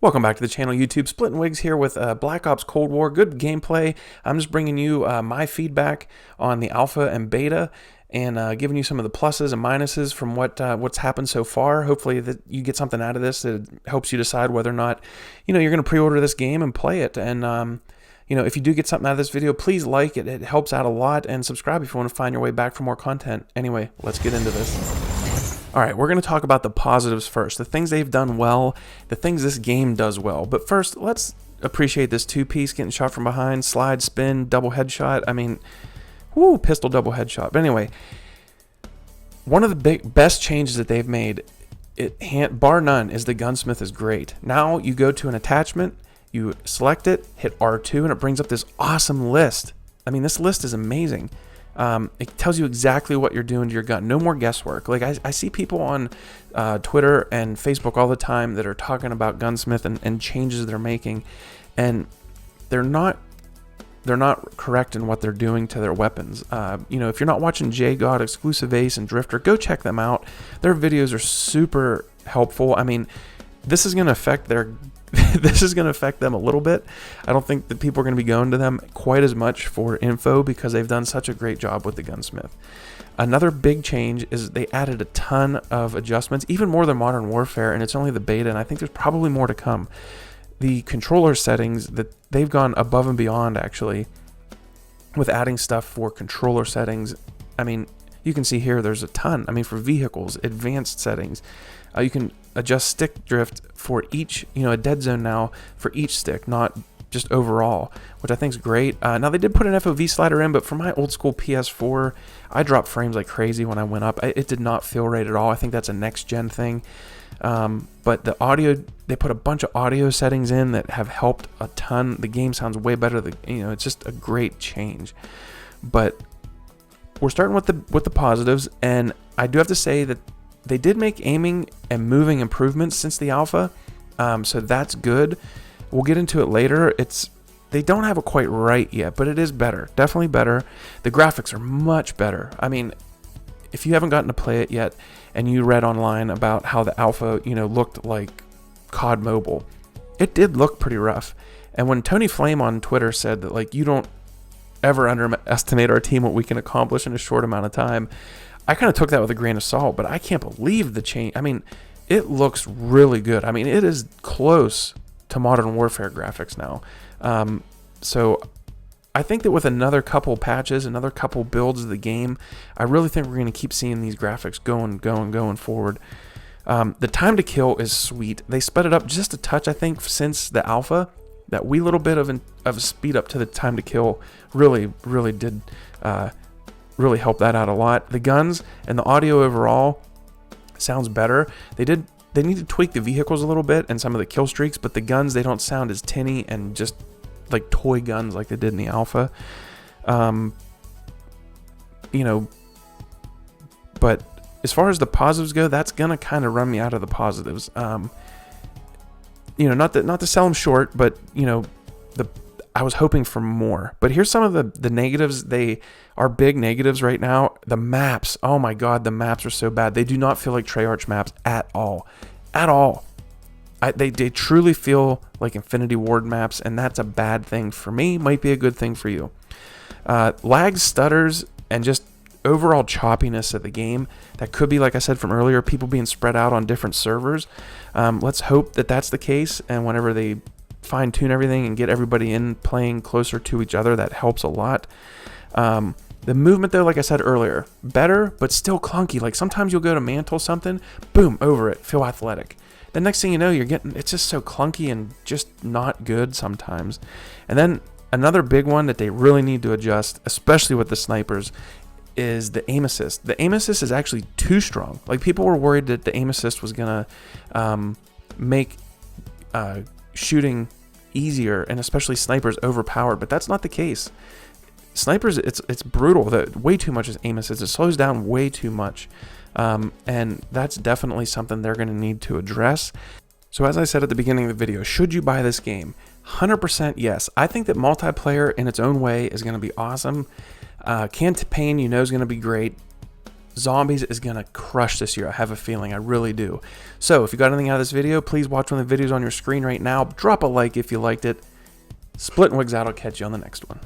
Welcome back to the channel, YouTube. Splitting Wigs here with Black Ops Cold War. Good gameplay. I'm just bringing you my feedback on the alpha and beta and giving you some of the pluses and minuses from what's happened so far. Hopefully that you get something out of this that helps you decide whether or not you're going to pre-order this game and play it. And if you do get something out of this video, please like it. It helps out a lot, and subscribe if you want to find your way back for more content. Anyway, let's get into this. All right, we're going to talk about the positives first, the things they've done well, the things this game does well. But first, let's appreciate this two-piece getting shot from behind, slide, spin, double headshot. I mean, whoo, pistol double headshot. But anyway, one of the best changes that they've made, bar none, is the gunsmith is great. Now you go to an attachment, you select it, hit R2, and it brings up this awesome list. I mean, this list is amazing. It tells you exactly what you're doing to your gun. No more guesswork. Like I see people on Twitter and Facebook all the time that are talking about Gunsmith and changes they're making, and they're not correct in what they're doing to their weapons. If you're not watching JGod, Exclusive Ace, and Drifter, go check them out. Their videos are super helpful. I mean, this is going to affect this is going to affect them a little bit. I don't think that people are going to be going to them quite as much for info because they've done such a great job with the gunsmith. Another big change is they added a ton of adjustments, even more than Modern Warfare, and it's only the beta, and I think there's probably more to come. The controller settings, that they've gone above and beyond actually with adding stuff for controller settings. I mean, you can see here there's a ton. I mean, for vehicles, advanced settings, you can adjust stick drift for each, a dead zone now for each stick, not just overall, which I think is great. Now, they did put an FOV slider in, but for my old school PS4, I dropped frames like crazy when I went up. It did not feel right at all. I think that's a next-gen thing. But the audio, they put a bunch of audio settings in that have helped a ton. The game sounds way better. It's just a great change. But we're starting with the positives, and I do have to say that they did make aiming and moving improvements since the alpha, so that's good. We'll get into it later. They don't have it quite right yet, but it is better, definitely better. The graphics are much better. I mean, if you haven't gotten to play it yet, and you read online about how the alpha, looked like COD Mobile, it did look pretty rough. And when Tony Flame on Twitter said that, like, you don't ever underestimate our team, what we can accomplish in a short amount of time, I kind of took that with a grain of salt, but I can't believe the change. I mean, it looks really good. I mean, it is close to Modern Warfare graphics now. So I think that with another couple patches, another couple builds of the game, I really think we're going to keep seeing these graphics going forward. The time to kill is sweet. They sped it up just a touch, I think, since the alpha. That wee little bit of a speed up to the time to kill really did really help that out a lot. The guns and the audio overall sounds better. They need to tweak the vehicles a little bit and some of the kill streaks, but the guns, they don't sound as tinny and just like toy guns like they did in the alpha. But as far as the positives go, that's gonna kind of run me out of the positives. Not to sell them short, but I was hoping for more. But here's some of the negatives. They are big negatives right now. The maps, oh my god, the maps are so bad. They do not feel like Treyarch maps at all. They truly feel like Infinity Ward maps, and that's a bad thing for me. Might be a good thing for you. Lag, stutters, and just overall choppiness of the game. That could be, like I said from earlier, people being spread out on different servers. Let's hope that that's the case, and whenever they fine-tune everything and get everybody in playing closer to each other, that helps a lot. The movement, though, like I said earlier, better, but still clunky. Like, sometimes you'll go to mantle something, boom, over it, feel athletic. The next thing you know, it's just so clunky and just not good sometimes. And then another big one that they really need to adjust, especially with the snipers, is the aim assist. The aim assist is actually too strong. Like, people were worried that the aim assist was gonna make shooting easier, and especially snipers, overpowered, but that's not the case. Snipers, it's brutal. Way too much is aim assist. It slows down way too much, and that's definitely something they're going to need to address. So as I said at the beginning of the video, should you buy this game? 100% yes. I think that multiplayer in its own way is going to be awesome. Campaign, is going to be great. Zombies is going to crush this year. I have a feeling. I really do. So if you got anything out of this video, please watch one of the videos on your screen right now. Drop a like if you liked it. Splitting Wigs out. I'll catch you on the next one.